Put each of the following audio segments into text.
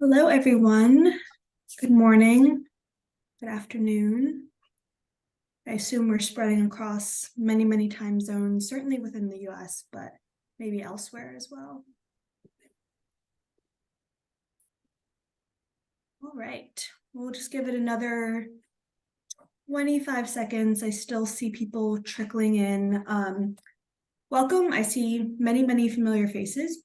Hello, everyone. Good morning, good afternoon. I assume we're spreading across many, many time zones, certainly within the US, but maybe elsewhere as well. All right, we'll just give it another 25 seconds. I still see people trickling in. Welcome. I see many, many familiar faces,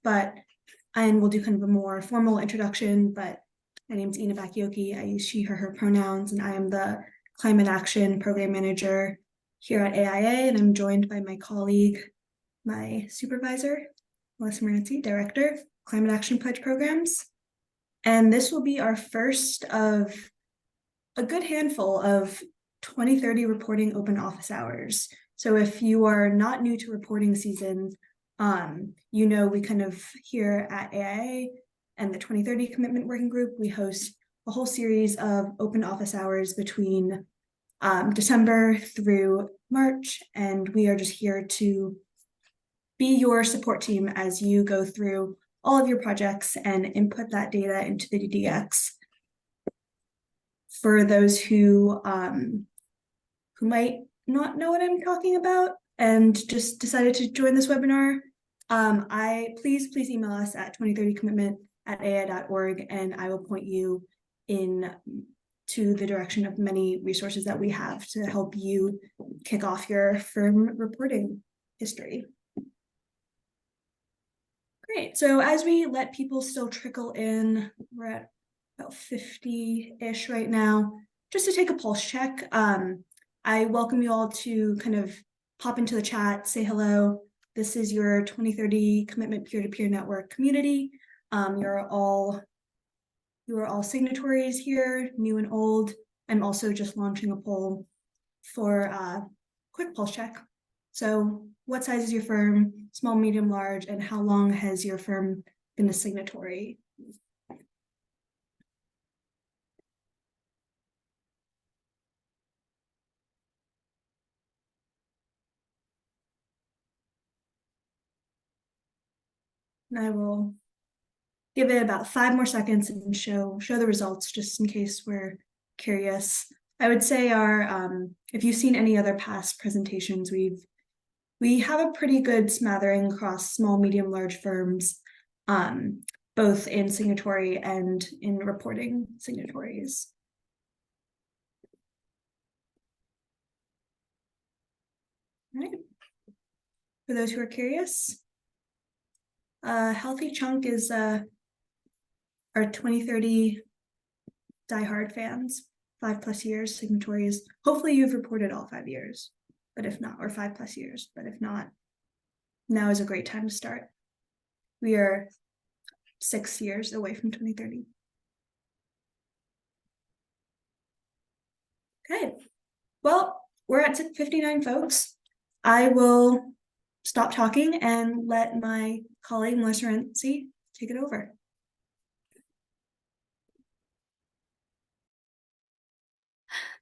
and we'll do kind of a more formal introduction, but my name is Ina Bakioki. I use she, her pronouns, and I am the Climate Action Program Manager here at AIA, and I'm joined by my colleague, my supervisor, Melissa Morency, Director, Climate Action Pledge Programs. And this will be our first of a good handful of 2030 reporting open office hours. So if you are not new to reporting season, we kind of here at AIA and the 2030 Commitment Working Group, we host a whole series of open office hours between December through March, and we are just here to be your support team as you go through all of your projects and input that data into the DDX. For those who might not know what I'm talking about and just decided to join this webinar, please email us at 2030commitment@ai.org, and I will point you in to the direction of many resources that we have to help you kick off your firm reporting history. Great. So as we let people still trickle in, we're at about 50-ish right now. Just to take a pulse check, I welcome you all to kind of pop into the chat, say hello. This is your 2030 Commitment Peer-to-Peer Network community. You are all signatories here, new and old. I'm also just launching a poll for a quick pulse check. So what size is your firm, small, medium, large, and how long has your firm been a signatory? And I will give it about 5 more seconds and show the results just in case we're curious. I would say if you've seen any other past presentations, we have a pretty good smattering across small, medium, large firms, both in signatory and in reporting signatories. All right. For those who are curious, healthy chunk is our 2030 diehard fans, 5+ years signatories. Hopefully you've reported all 5 years, but if not, or 5+ years, but if not, now is a great time to start. We are 6 years away from 2030. Okay, well, we're at 59 folks. I will stop talking and let my colleague Melissa Morency take it over.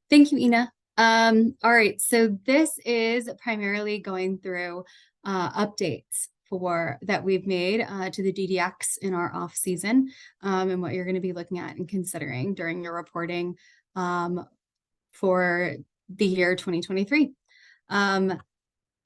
Thank you, Ina. All right, so this is primarily going through updates that we've made to the DDX in our off season, and what you're going to be looking at and considering during your reporting for the year 2023.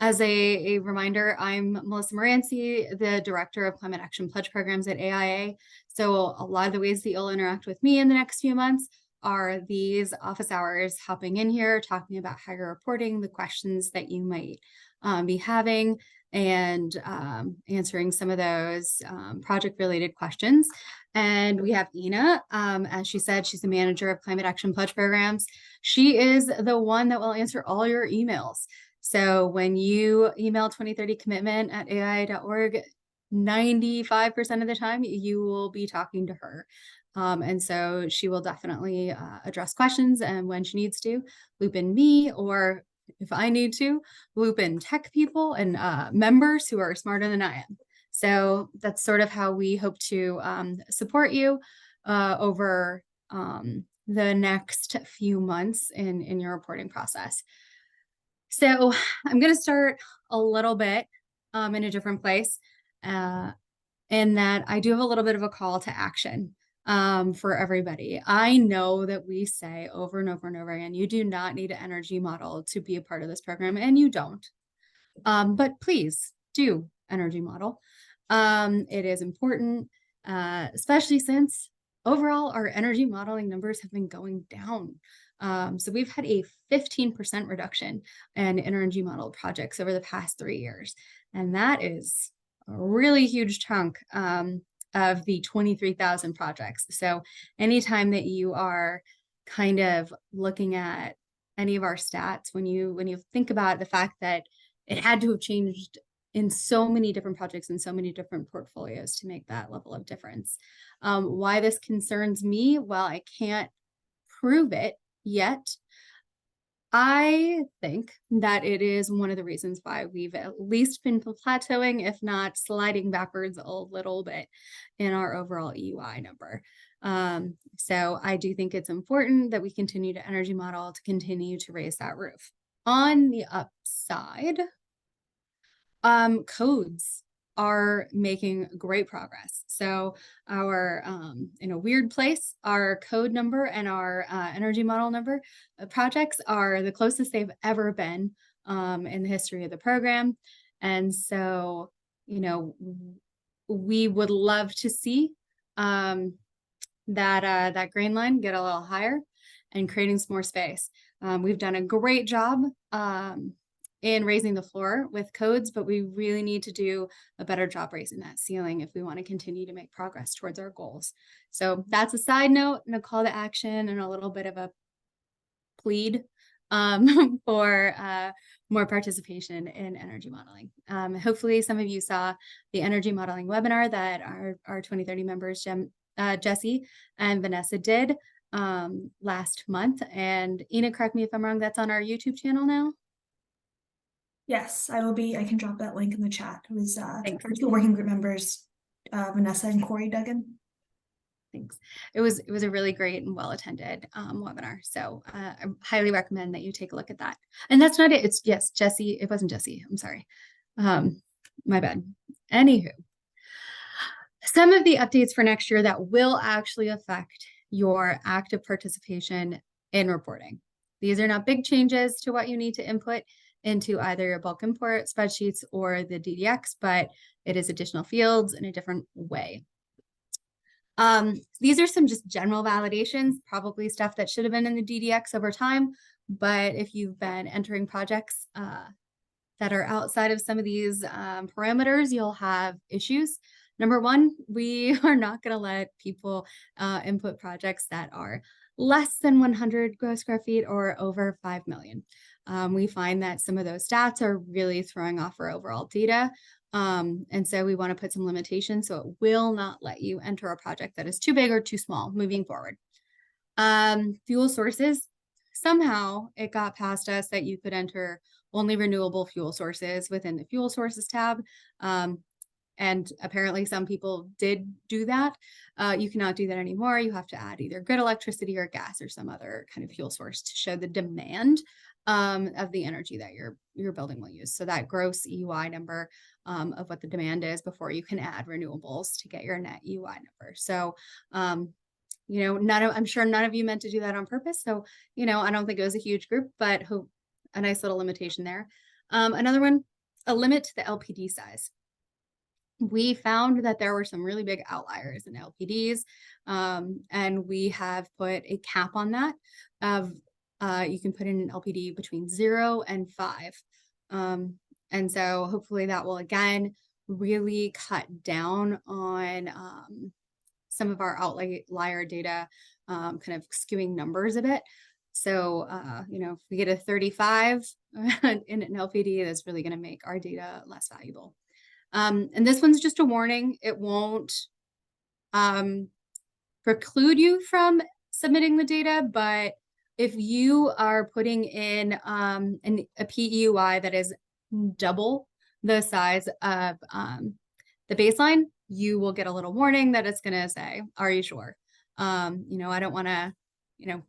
As a reminder, I'm Melissa Morency, the Director of Climate Action Pledge Programs at AIA. So a lot of the ways that you'll interact with me in the next few months are these office hours, hopping in here, talking about how you're reporting, the questions that you might be having, and answering some of those project-related questions. And we have Ina, as she said, she's the manager of Climate Action Pledge Programs. She is the one that will answer all your emails. So when you email 2030commitment@ai.org, 95% of the time you will be talking to her. And so she will definitely address questions, and when she needs to, loop in me, or if I need to, loop in tech people and members who are smarter than I am. So that's sort of how we hope to support you over the next few months in your reporting process. So I'm going to start a little bit in a different place, in that I do have a little bit of a call to action. for everybody. I know that we say over and over and over again, you do not need an energy model to be a part of this program, and you don't. But please do energy model. It is important, especially since overall our energy modeling numbers have been going down. So we've had a 15% reduction in energy model projects over the past 3 years. And that is a really huge chunk of the 23,000 projects. So anytime that you are kind of looking at any of our stats, when you think about the fact that it had to have changed in so many different projects and so many different portfolios to make that level of difference. Why this concerns me, well, I can't prove it yet. I think that it is one of the reasons why we've at least been plateauing, if not sliding backwards a little bit in our overall EUI number. So I do think it's important that we continue to energy model to continue to raise that roof. On the upside, codes are making great progress. So our, in a weird place, our code number and our energy model number projects are the closest they've ever been in the history of the program. And so, we would love to see that green line get a little higher and creating some more space. We've done a great job in raising the floor with codes, but we really need to do a better job raising that ceiling if we want to continue to make progress towards our goals. So that's a side note and a call to action and a little bit of a plead for more participation in energy modeling. Hopefully some of you saw the energy modeling webinar that our 2030 members, Jesse and Vanessa did last month. And Ina, correct me if I'm wrong, that's on our YouTube channel now? Yes, I can drop that link in the chat. It was Thanks. our 2 working group members, Vanessa and Corey Duggan. Thanks. It was a really great and well-attended webinar. So I highly recommend that you take a look at that. And that's not it. It's yes, Jesse. It wasn't Jesse. I'm sorry. My bad. Anywho, some of the updates for next year that will actually affect your active participation in reporting. These are not big changes to what you need to input into either your bulk import spreadsheets or the DDX, but it is additional fields in a different way. These are some just general validations, probably stuff that should have been in the DDX over time, but if you've been entering projects that are outside of some of these parameters, you'll have issues. Number one, we are not going to let people input projects that are less than 100 gross square feet or over 5 million. We find that some of those stats are really throwing off our overall data. And so we want to put some limitations so it will not let you enter a project that is too big or too small moving forward. Fuel sources, somehow it got past us that you could enter only renewable fuel sources within the fuel sources tab. And apparently some people did do that. You cannot do that anymore. You have to add either grid electricity or gas or some other kind of fuel source to show the demand of the energy that your building will use. So that gross EUI number of what the demand is before you can add renewables to get your net EUI number. So, I'm sure none of you meant to do that on purpose. So, I don't think it was a huge group, but a nice little limitation there. Another one, a limit to the LPD size. We found that there were some really big outliers in LPDs, and we have put a cap on that of you can put in an LPD between 0 and 5. And so hopefully that will, again, really cut down on some of our outlier data, kind of skewing numbers a bit. So, if we get a 35 in an LPD, that's really going to make our data less valuable. And this one's just a warning. It won't preclude you from submitting the data, but if you are putting in a PEUI that is double the size of the baseline, you will get a little warning that it's going to say, are you sure? I don't want to,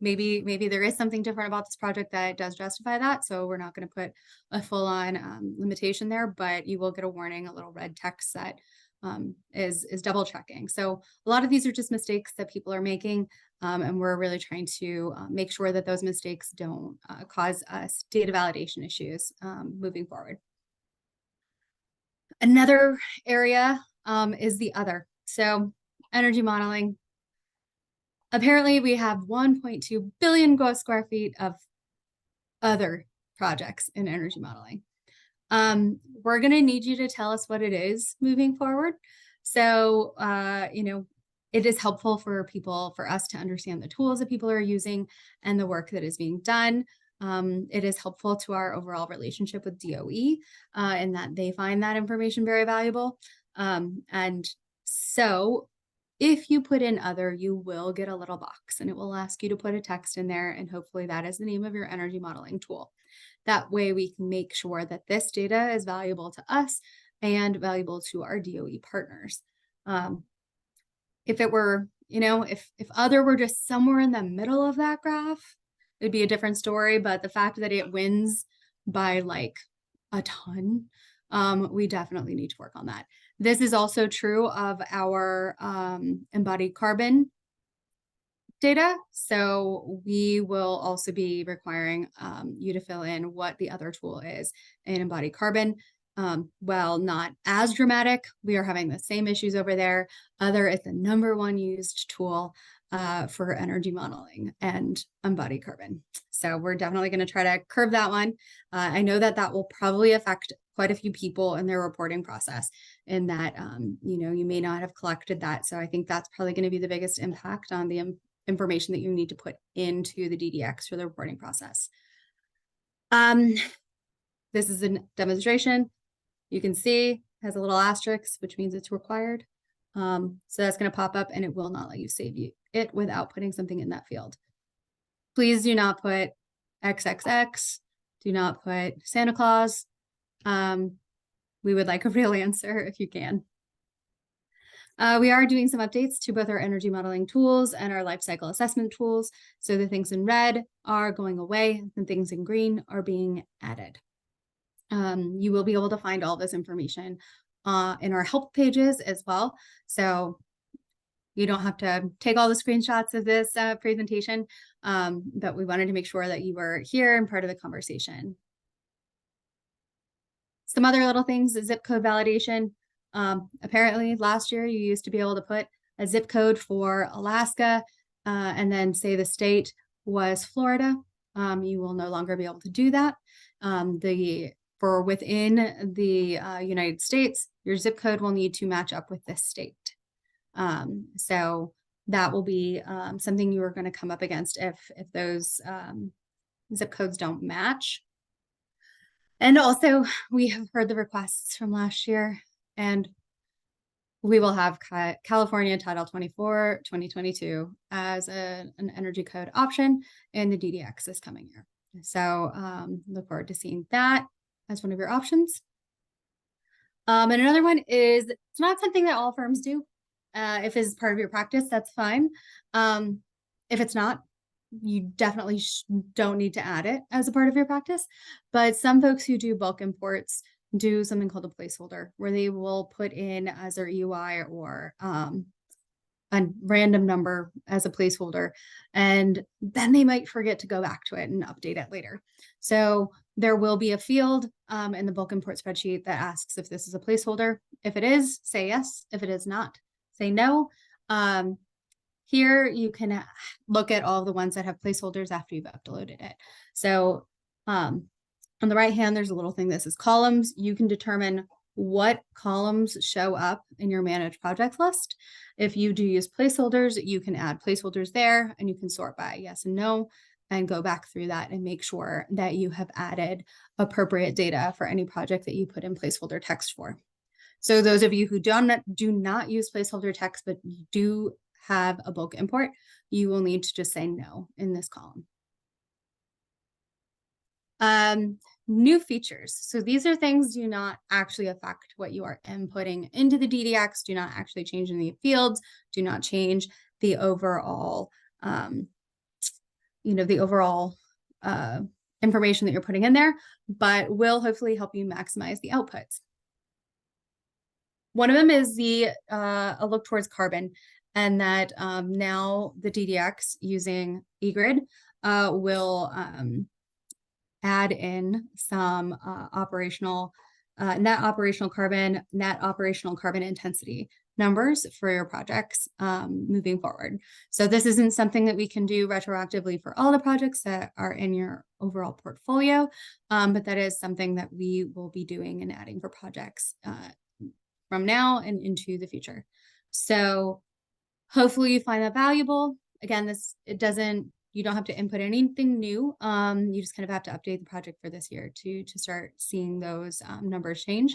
maybe there is something different about this project that does justify that. So we're not going to put a full on limitation there, but you will get a warning, a little red text that is double checking. So a lot of these are just mistakes that people are making, and we're really trying to make sure that those mistakes don't cause us data validation issues moving forward. Another area is the other. So energy modeling. Apparently, we have 1.2 billion square feet of other projects in energy modeling. We're going to need you to tell us what it is moving forward. So, it is helpful for us to understand the tools that people are using and the work that is being done. It is helpful to our overall relationship with DOE in that they find that information very valuable. And so if you put in other, you will get a little box and it will ask you to put a text in there. And hopefully that is the name of your energy modeling tool. That way we can make sure that this data is valuable to us and valuable to our DOE partners. If it were, if other were just somewhere in the middle of that graph, it'd be a different story. But the fact that it wins by like a ton, we definitely need to work on that. This is also true of our embodied carbon data. So we will also be requiring you to fill in what the other tool is in embodied carbon. While not as dramatic, we are having the same issues over there. Other is the #1 used tool for energy modeling and embodied carbon. So we're definitely going to try to curb that one. I know that will probably affect quite a few people in their reporting process in that, you may not have collected that. So I think that's probably going to be the biggest impact on the information that you need to put into the DDX for the reporting process. This is a demonstration. You can see it has a little asterisk, which means it's required. So that's going to pop up and it will not let you save it without putting something in that field. Please do not put XXX. Do not put Santa Claus. We would like a real answer if you can. We are doing some updates to both our energy modeling tools and our life cycle assessment tools. So the things in red are going away, and things in green are being added. You will be able to find all this information in our help pages as well. So you don't have to take all the screenshots of this presentation, but we wanted to make sure that you were here and part of the conversation. Some other little things, the zip code validation. Apparently last year you used to be able to put a zip code for Alaska and then say the state was Florida. You will no longer be able to do that. For within the United States, your zip code will need to match up with this state. So that will be something you are going to come up against if those zip codes don't match. And also, we have heard the requests from last year, and we will have California Title 24, 2022 as an energy code option in the DDX this coming year. So look forward to seeing that as one of your options. And another one is, it's not something that all firms do. If it's part of your practice, that's fine. If it's not, you definitely don't need to add it as a part of your practice. But some folks who do bulk imports do something called a placeholder, where they will put in as their EUI or a random number as a placeholder, and then they might forget to go back to it and update it later. So there will be a field in the bulk import spreadsheet that asks if this is a placeholder. If it is, say yes. If it is not, say no. Here you can look at all the ones that have placeholders after you've uploaded it. So on the right hand, there's a little thing that says columns. You can determine what columns show up in your managed projects list. If you do use placeholders, you can add placeholders there and you can sort by yes and no and go back through that and make sure that you have added appropriate data for any project that you put in placeholder text for. So those of you who do not use placeholder text, but do have a bulk import, you will need to just say no in this column. New features. So these are things do not actually affect what you are inputting into the DDX, do not actually change any fields, do not change the overall, the overall information that you're putting in there, but will hopefully help you maximize the outputs. One of them is a look towards carbon, and that now the DDX using eGrid will add in some net operational carbon intensity numbers for your projects moving forward. So this isn't something that we can do retroactively for all the projects that are in your overall portfolio, but that is something that we will be doing and adding for projects from now and into the future. So hopefully you find that valuable. Again, you don't have to input anything new. You just kind of have to update the project for this year to start seeing those numbers change.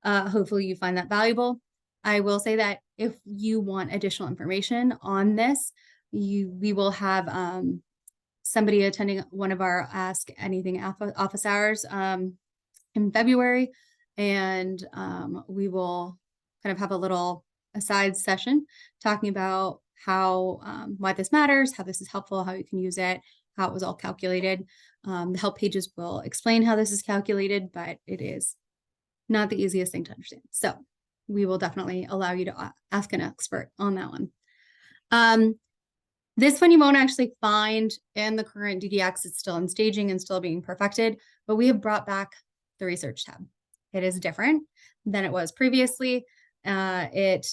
Hopefully you find that valuable. I will say that if you want additional information on this, we will have somebody attending one of our Ask Anything office hours in February, and we will kind of have a little aside session talking about how why this matters, how this is helpful, how you can use it, how it was all calculated. The help pages will explain how this is calculated, but it is not the easiest thing to understand. So we will definitely allow you to ask an expert on that one. This one you won't actually find in the current DDX. It's still in staging and still being perfected, but we have brought back the research tab. It is different than it was previously. It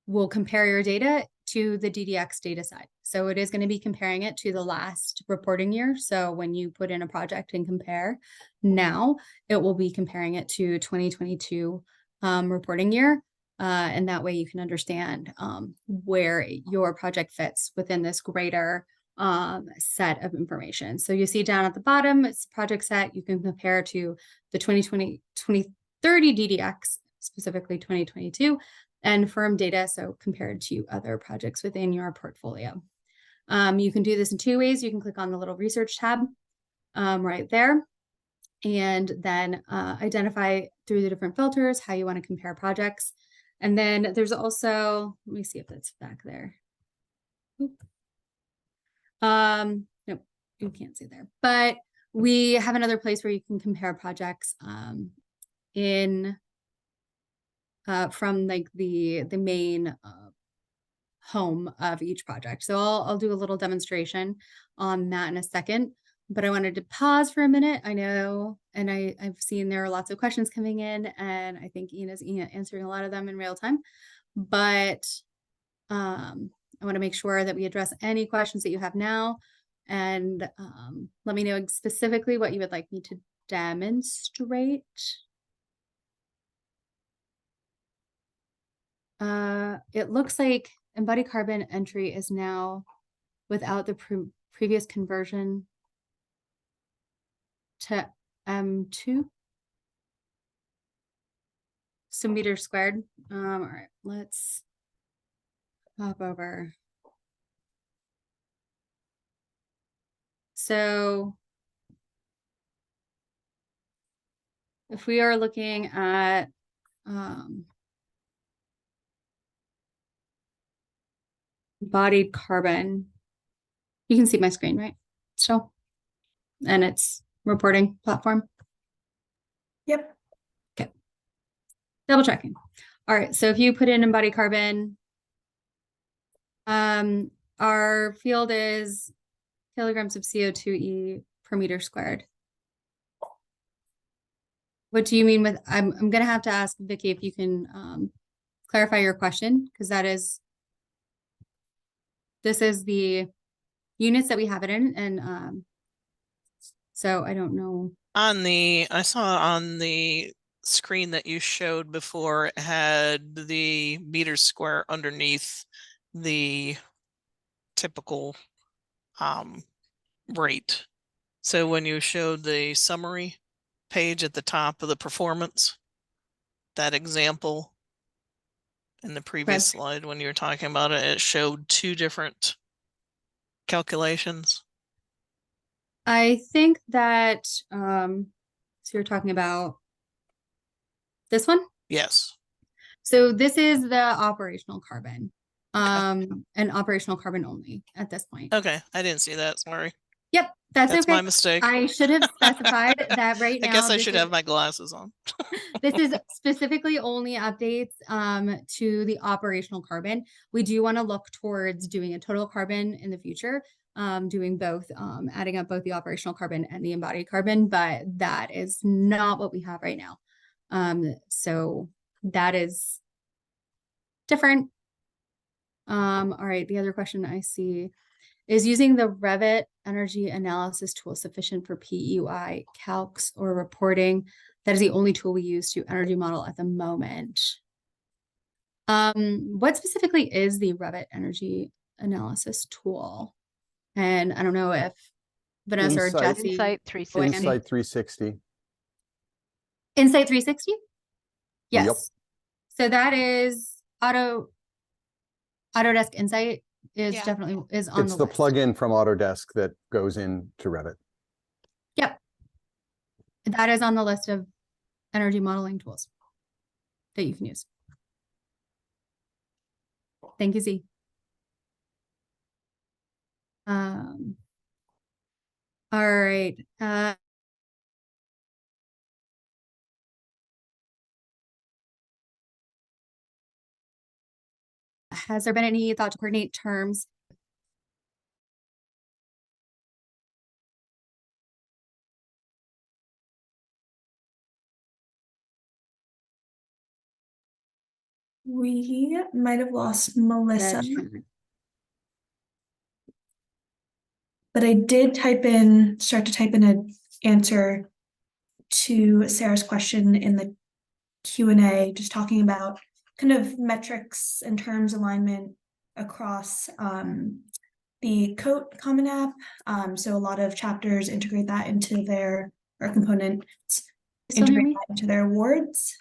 will compare your data to the DDX data set. So it is going to be comparing it to the last reporting year. So when you put in a project and compare now, it will be comparing it to 2022 reporting year. And that way you can understand where your project fits within this greater set of information. So you see down at the bottom, it's project set. You can compare to the 2030 DDX, specifically 2022, and firm data, so compared to other projects within your portfolio. You can do this in two ways. You can click on the little research tab right there, and then identify through the different filters how you want to compare projects. And then there's also, let me see if that's back there. Nope, you can't see there, but we have another place where you can compare projects from like the main home of each project. So I'll do a little demonstration on that in a second, but I wanted to pause for a minute. I know, and I've seen there are lots of questions coming in, and I think Ian is answering a lot of them in real time, but I want to make sure that we address any questions that you have now, and let me know specifically what you would like me to demonstrate. It looks like embodied carbon entry is now without the previous conversion to M2. So meters squared. All right, let's hop over. So if we are looking at embodied carbon, you can see my screen, right? So, and it's reporting platform. Yep. Okay. Double checking. All right. So if you put in embodied carbon, our field is kilograms of CO2e per meter squared. What do you mean with, I'm going to have to ask Vicki if you can clarify your question, because this is the units that we have it in. And so I don't know. I saw on the screen that you showed before, it had the meters square underneath the typical rate. So when you showed the summary page at the top of the performance, that example in the previous slide, when you were talking about it, it showed two different calculations. I think that, so you're talking about this one? Yes. So this is the operational carbon, and operational carbon only at this point. Okay, I didn't see that, sorry. Yep, That's That's okay. my mistake. I should have specified that right I now. guess I this should is- have my glasses on. This is specifically only updates to the operational carbon. We do want to look towards doing a total carbon in the future, doing both, adding up both the operational carbon and the embodied carbon, but that is not what we have right now. So that is different. All right, the other question I see is using the Revit energy analysis tool sufficient for PEI calcs or reporting? That is the only tool we use to energy model at the moment. What specifically is the Revit energy analysis tool? And I don't know if Vanessa or Insight. Jesse. Insight 360. Insight 360. Insight 360? Yes. Yep. So that is Autodesk Insight is Yeah. definitely is on It's the the list. plugin from Autodesk that goes into Revit. Yep. That is on the list of energy modeling tools that you can use. Thank you, Z. All right. Has there been any thought to coordinate terms? We might have lost Melissa, but I did start to type in an answer to Sarah's question in the Q&A, just talking about kind of metrics and terms alignment across the COAT Common App. So a lot of chapters integrate that into their, or components Still hear integrate me? that into their awards.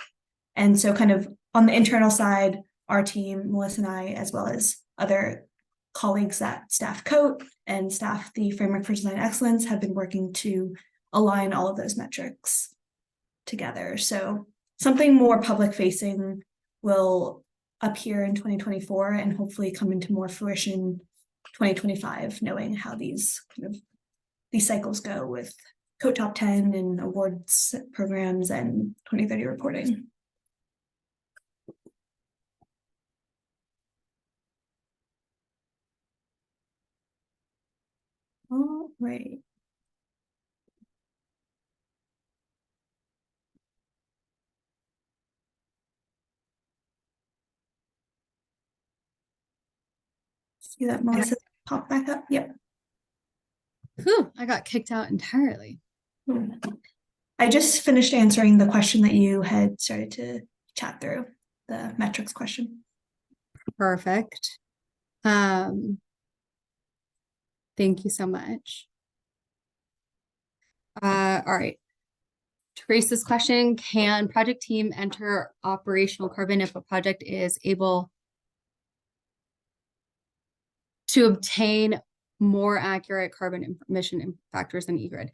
And so kind of on the internal side, our team, Melissa and I, as well as other colleagues that staff COAT and staff the Framework for Design Excellence, have been working to align all of those metrics together. So something more public facing will appear in 2024 and hopefully come into more fruition 2025, knowing how these cycles go with COAT Top 10 and awards programs and 2030 reporting. All right. See that Melissa pop back up? Yep. Whew, I got kicked out entirely. I just finished answering the question that you had started to chat through, the metrics question. Perfect. Thank you so much. All right. Teresa's question, can project team enter operational carbon if a project is able to obtain more accurate carbon emission factors than eGrid?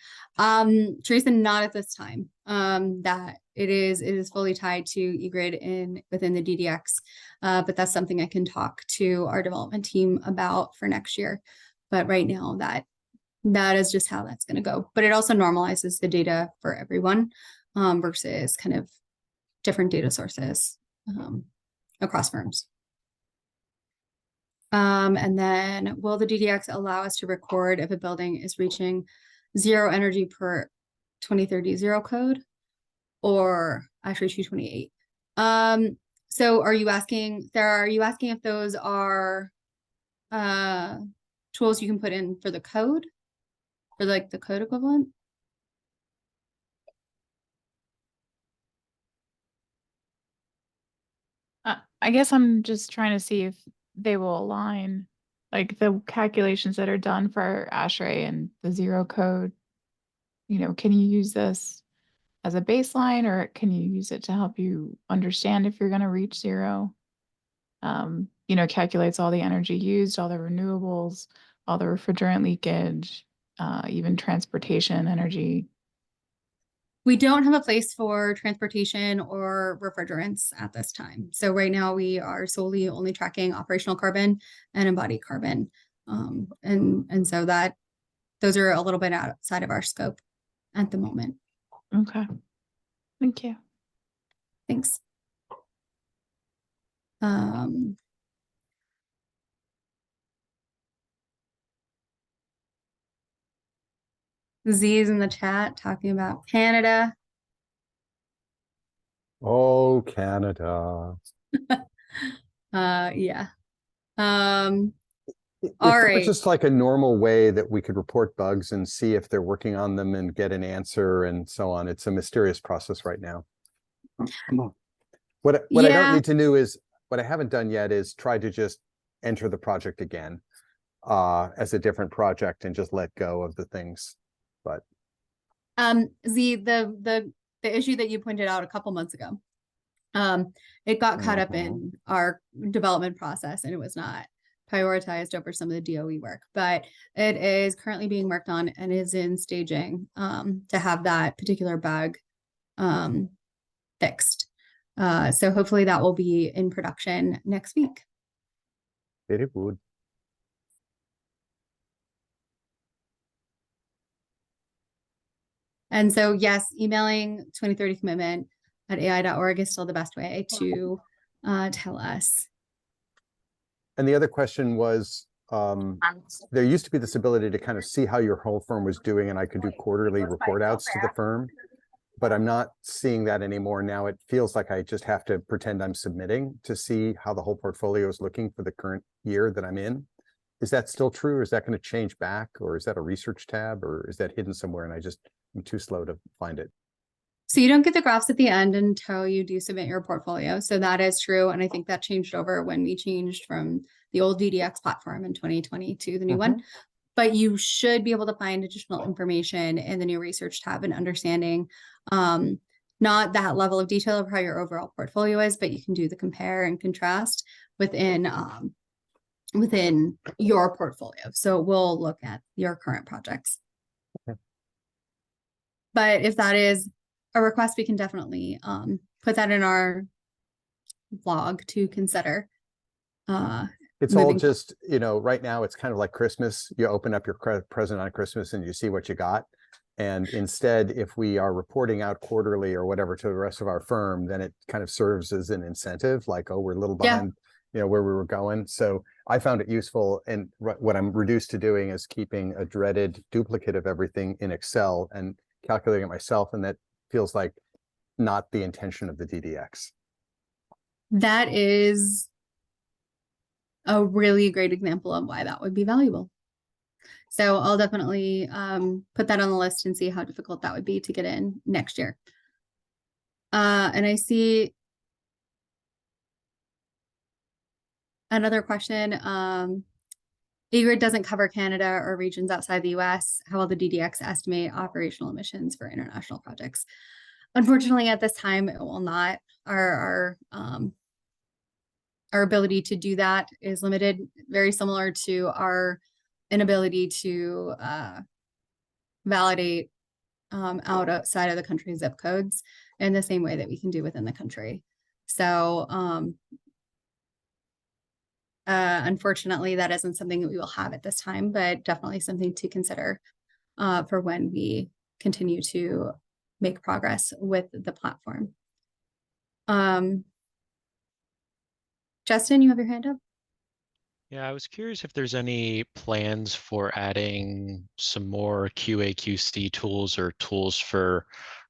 Teresa, not at this time. That it is fully tied to eGrid within the DDX, but that's something I can talk to our development team about for next year. But right now, that is just how that's going to go. But it also normalizes the data for everyone versus kind of different data sources across firms. And then will the DDX allow us to record if a building is reaching zero energy per 2030 zero code or actually 228? So are you asking, Sarah, are you asking if those are tools you can put in for the code, for like the code equivalent? I guess I'm just trying to see if they will align, like the calculations that are done for ASHRAE and the zero code. You know, can you use this as a baseline, or can you use it to help you understand if you're going to reach zero? You know, calculates all the energy used, all the renewables, all the refrigerant leakage, even transportation energy. We don't have a place for transportation or refrigerants at this time. So right now we are solely only tracking operational carbon and embodied carbon. And so those are a little bit outside of our scope at the moment. Okay. Thank you. Thanks. Um, Z is in the chat talking about Canada. Oh, Canada. Yeah. All If there was right. just like a normal way that we could report bugs and see if they're working on them and get an answer and so on. It's a mysterious process right now. What I Yeah. don't need to do is, what I haven't done yet is try to just enter the project again as a different project and just let go of the things. But Z, the issue that you pointed out a couple months ago, it got caught up in our development process and it was not prioritized over some of the DOE work, but it is currently being worked on and is in staging to have that particular bug fixed. So hopefully that will be in production next week. very good. And so, yes, emailing 2030 commitment at ai.org is still the best way to tell us. And the other question was, there used to be this ability to kind of see how your whole firm was doing, and I could do quarterly report outs to the firm, but I'm not seeing that anymore. Now it feels like I just have to pretend I'm submitting to see how the whole portfolio is looking for the current year that I'm in. Is that still true, or is that going to change back, or is that a research tab, or is that hidden somewhere and I'm too slow to find it? So you don't get the graphs at the end until you do submit your portfolio. So that is true. And I think that changed over when we changed from the old DDX platform in 2020 to the new one. But you should be able to find additional information in the new research tab and understanding not that level of detail of how your overall portfolio is, but you can do the compare and contrast within within your portfolio. So we'll look at your current projects. Okay. But if that is a request, we can definitely put that in our blog to consider. It's all moving just, you know, right now it's kind of like Christmas. You open up your present on Christmas and you see what you got. And instead, if we are reporting out quarterly or whatever to the rest of our firm, then it kind of serves as an incentive, like, oh, we're a little behind, you know, where we were going. So I found it useful. And what I'm reduced to doing is keeping a dreaded duplicate of everything in Excel and calculating it myself. And that feels like not the intention of the DDX. That is a really great example of why that would be valuable. So I'll definitely put that on the list and see how difficult that would be to get in next year. And I see another question. eGrid doesn't cover Canada or regions outside the US. How will the DDX estimate operational emissions for international projects? Unfortunately, at this time, it will not. Our ability to do that is limited, very similar to our inability to validate outside of the country zip codes in the same way that we can do within the country. So unfortunately, that isn't something that we will have at this time, but definitely something to consider for when we continue to make progress with the platform. Justin, you have your hand up? Yeah, I was curious if there's any plans for adding some more QA/QC tools or tools for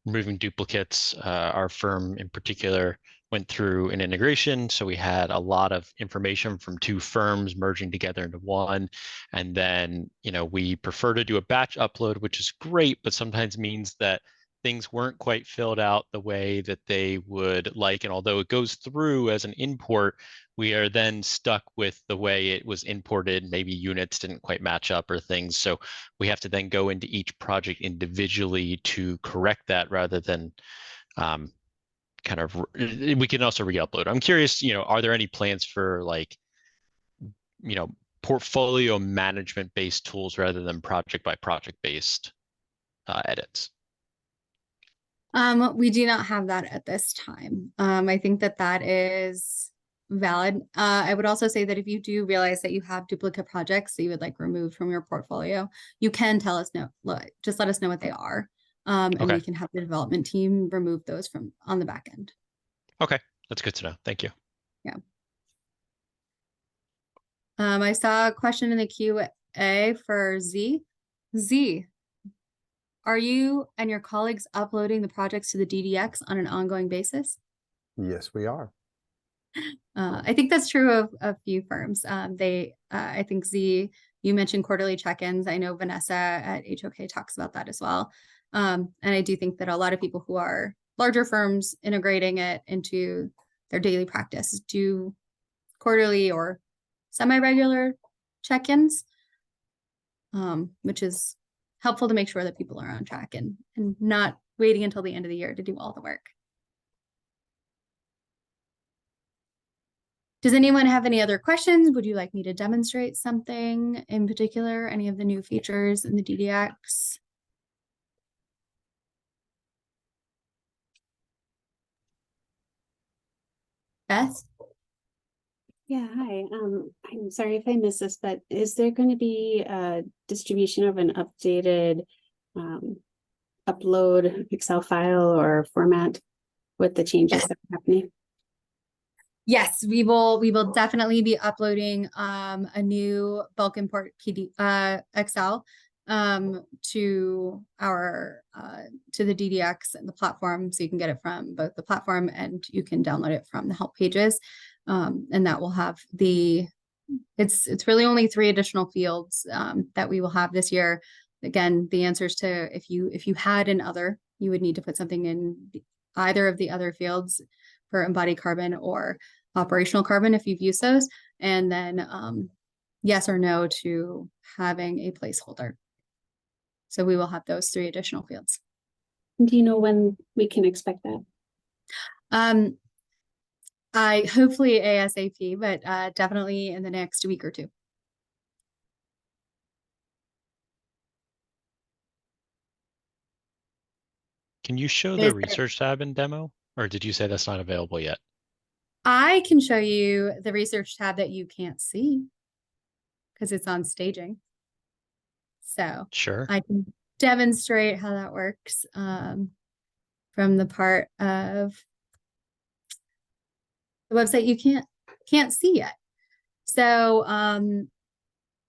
removing duplicates. Our firm in particular went through an integration, so we had a lot of information from two firms merging together into one. And then, you know, we prefer to do a batch upload, which is great, but sometimes means that things weren't quite filled out the way that they would like. And although it goes through as an import, we are then stuck with the way it was imported. Maybe units didn't quite match up or things. So we have to then go into each project individually to correct that rather than kind of, we can also re-upload. I'm curious, you know, are there any plans for like, you know, portfolio management based tools rather than project by project based edits? We do not have that at this time. I think that that is valid. I would also say that if you do realize that you have duplicate projects that you would like removed from your portfolio, you can tell us just let us know what they are. And Okay. we can have the development team remove those from on the back end. Okay, that's good to know. Thank you. I saw a question in the Q&A for Z. Z, are you and your colleagues uploading the projects to the DDX on an ongoing basis? Yes, we are. I think that's true of a few firms. I think Z, you mentioned quarterly check-ins. I know Vanessa at HOK talks about that as well. And I do think that a lot of people who are larger firms integrating it into their daily practice do quarterly or semi-regular check-ins, which is helpful to make sure that people are on track and not waiting until the end of the year to do all the work. Does anyone have any other questions? Would you like me to demonstrate something in particular? Any of the new features in the DDX? Beth? Yeah, hi. I'm sorry if I missed this, but is there going to be a distribution of an updated upload Excel file or format with the changes that are happening? Yes, we will definitely be uploading a new bulk import Excel to our to the DDX and the platform, so you can get it from both the platform and you can download it from the help pages. And that will have it's really only 3 additional fields that we will have this year. Again, the answers to if you had an other, you would need to put something in either of the other fields for embodied carbon or operational carbon if you've used those, and then yes or no to having a placeholder. So we will have those 3 additional fields. Do you know when we can expect that? I hopefully ASAP, but definitely in the next week or 2. Can you show Is the there- research tab in demo, or did you say that's not available yet? I can show you the research tab that you can't see because it's on staging. So Sure. I can demonstrate how that works from the part of the website you can't see yet. So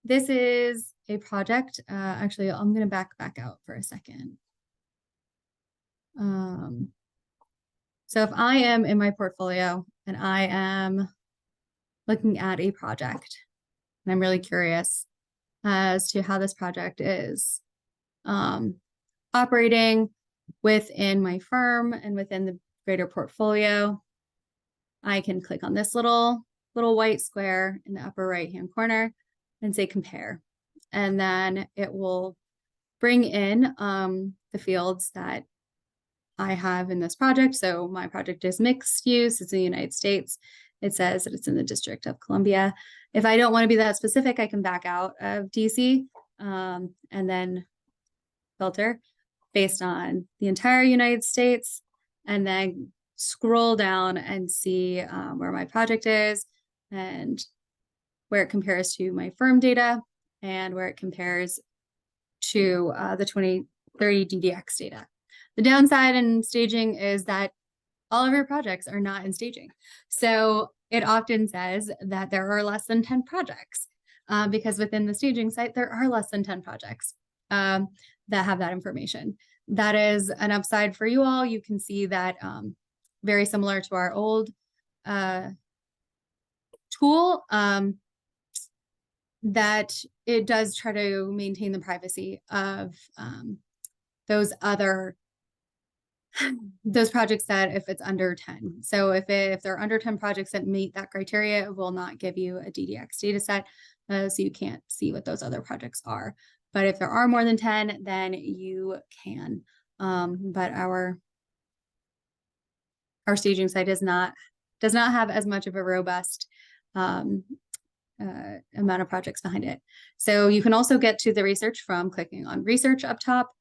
this is a project. Actually, I'm going to back out for a second. So if I am in my portfolio and I am looking at a project, and I'm really curious as to how this project is operating within my firm and within the greater portfolio, I can click on this little white square in the upper right hand corner and say compare. And then it will bring in the fields that I have in this project. So my project is mixed use. It's in the United States. It says that it's in the District of Columbia. If I don't want to be that specific, I can back out of DC and then filter based on the entire United States, and then scroll down and see where my project is and where it compares to my firm data and where it compares to the 2030 DDX data. The downside in staging is that all of your projects are not in staging. So it often says that there are less than 10 projects because within the staging site, there are less than 10 projects that have that information. That is an upside for you all. You can see that very similar to our old tool, that it does try to maintain the privacy of those projects that if it's under 10. So if there are under 10 projects that meet that criteria, it will not give you a DDX data set. So you can't see what those other projects are. But if there are more than 10, then you can. But our staging site does not have as much of a robust amount of projects behind it. So you can also get to the research from clicking on research up top.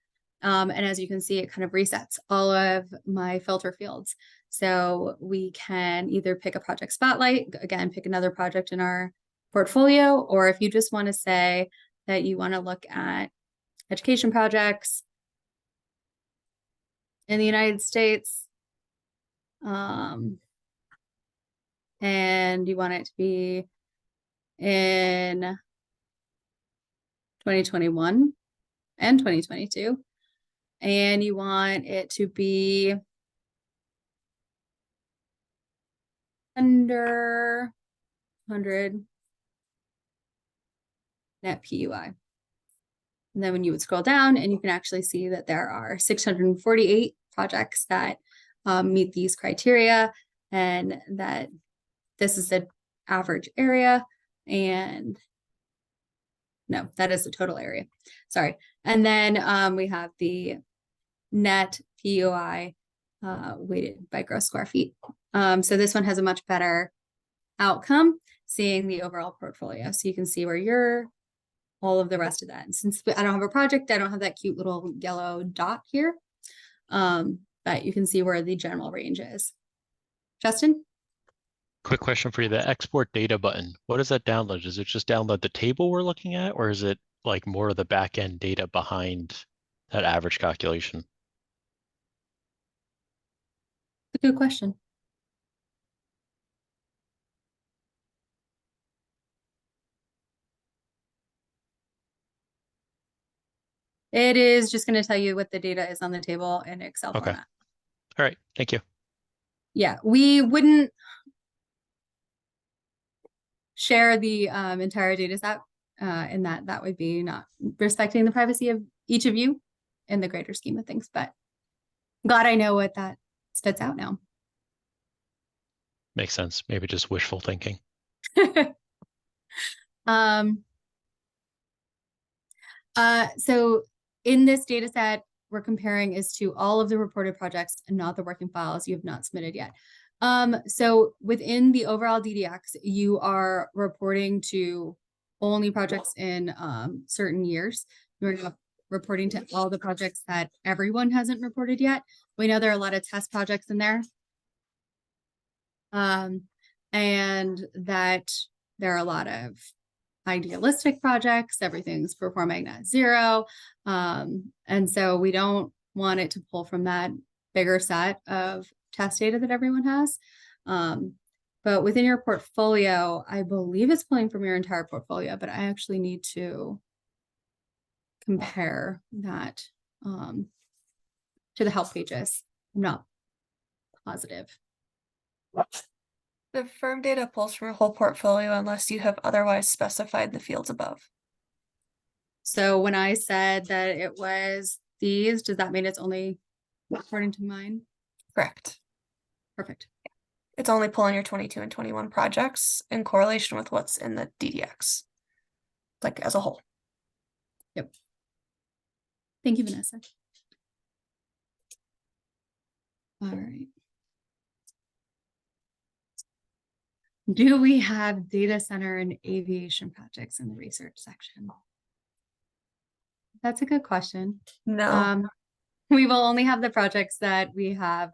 And as you can see, it kind of resets all of my filter fields. So we can either pick a project spotlight, again, pick another project in our portfolio, or if you just want to say that you want to look at education projects in the United States, and you want it to be in 2021 and 2022, and you want it to be under 100 net PUI. And then when you would scroll down, and you can actually see that there are 648 projects that meet these criteria, and that this is the average area, and no, that is the total area. Sorry. And then we have the net PUI weighted by gross square feet. So this one has a much better outcome, seeing the overall portfolio. So you can see where you're, all of the rest of that. And since I don't have a project, I don't have that cute little yellow dot here. But you can see where the general range is. Justin? Quick question for you. The export data button, what does that download? Does it just download the table we're looking at, or is it like more of the back end data behind that average calculation? A good question. It is just going to tell you what the data is on the table in Excel Okay. format. All right. Thank you. Yeah, we wouldn't share the entire data set, and that would be not respecting the privacy of each of you in the greater scheme of things. But I'm glad I know what that spits out now. Makes sense. Maybe just wishful thinking. So in this data set, we're comparing is to all of the reported projects and not the working files you have not submitted yet. So within the overall DDX, you are reporting to only projects in certain years. You're not reporting to all the projects that everyone hasn't reported yet. We know there are a lot of test projects in there. And that there are a lot of idealistic projects, everything's performing at 0. And so we don't want it to pull from that bigger set of test data that everyone has. But within your portfolio, I believe it's pulling from your entire portfolio, but I actually need to compare that to the help pages. I'm not positive. The firm data pulls from your whole portfolio unless you have otherwise specified the fields above. So when I said that it was these, does that mean it's only according to mine? Correct. Perfect. It's only pulling your 22 and 21 projects in correlation with what's in the DDX, like as a whole. Yep. Thank you, Vanessa. All right. Do we have data center and aviation projects in the research section? That's a good question. No. We will only have the projects that we have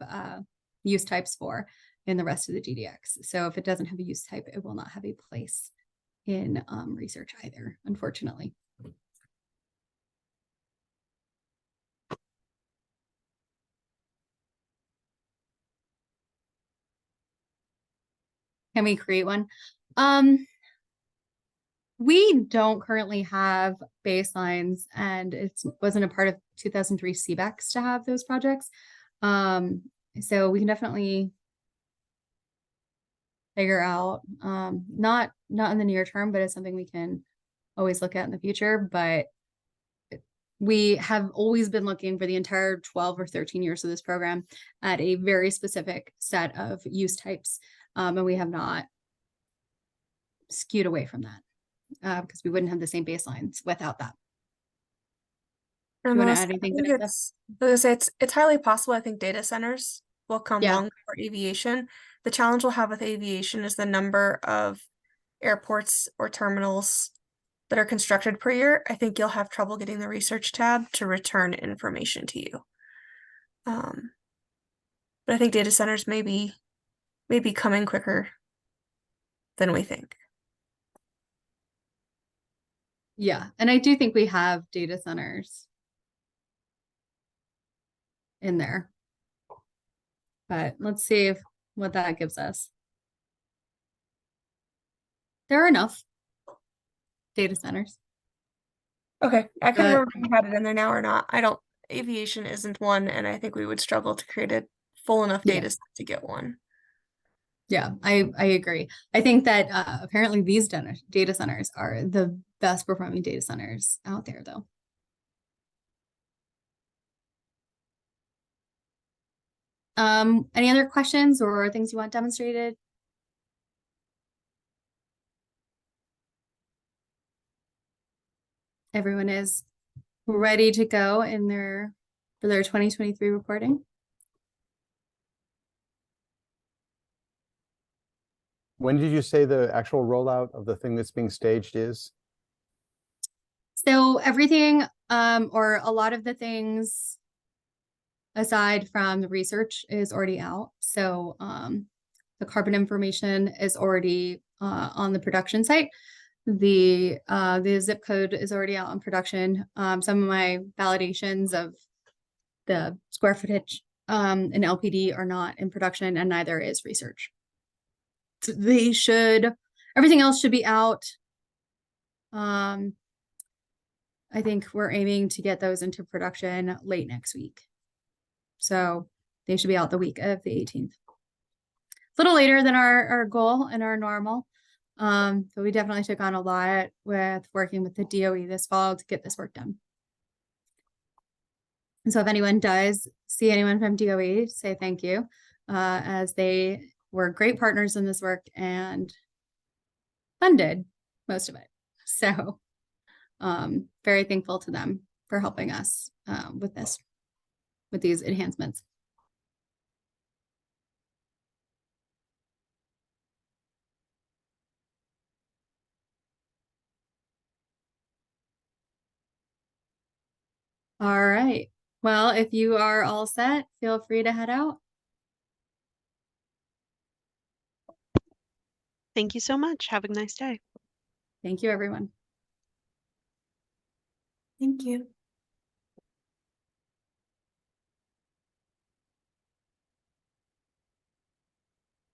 use types for in the rest of the GDX. So if it doesn't have a use type, it will not have a place in research either, unfortunately. Can we create one? We don't currently have baselines, and it wasn't a part of 2003 CBEX to have those projects. So we can definitely figure out, not in the near term, but it's something we can always look at in the future. But we have always been looking for the entire 12 or 13 years of this program at a very specific set of use types. And we have not skewed away from that because we wouldn't have the same baselines without that. And You want to Melissa, add anything, I think Vanessa? I was gonna say it's highly possible. I think data centers will come Yeah. along for aviation. The challenge we'll have with aviation is the number of airports or terminals that are constructed per year, I think you'll have trouble getting the research tab to return information to you. But I think data centers may be coming quicker than we think. Yeah, and I do think we have data centers in there. But let's see what that gives us. There are enough data centers. Okay, I couldn't But- remember if we had it in there now or not. I don't. Aviation isn't one, and I think we would struggle to create a full enough Yeah. data set to get one. Yeah, I agree. I think that apparently these data centers are the best performing data centers out there, though. Any other questions or things you want demonstrated? Everyone is ready to go in for their 2023 reporting. When did you say the actual rollout of the thing that's being staged is? So everything, or a lot of the things aside from the research is already out. So the carbon information is already on the production site. The zip code is already out on production. Some of my validations of the square footage in LPD are not in production, and neither is research. So everything else should be out. I think we're aiming to get those into production late next week. So they should be out the week of the 18th. A little later than our goal and our normal. But we definitely took on a lot with working with the DOE this fall to get this work done. And so if anyone does see anyone from DOE, say thank you, as they were great partners in this work and funded most of it. So very thankful to them for helping us with these enhancements. All right. Well, if you are all set, feel free to head out. Thank you so much. Have a nice day. Thank you, everyone. Thank you.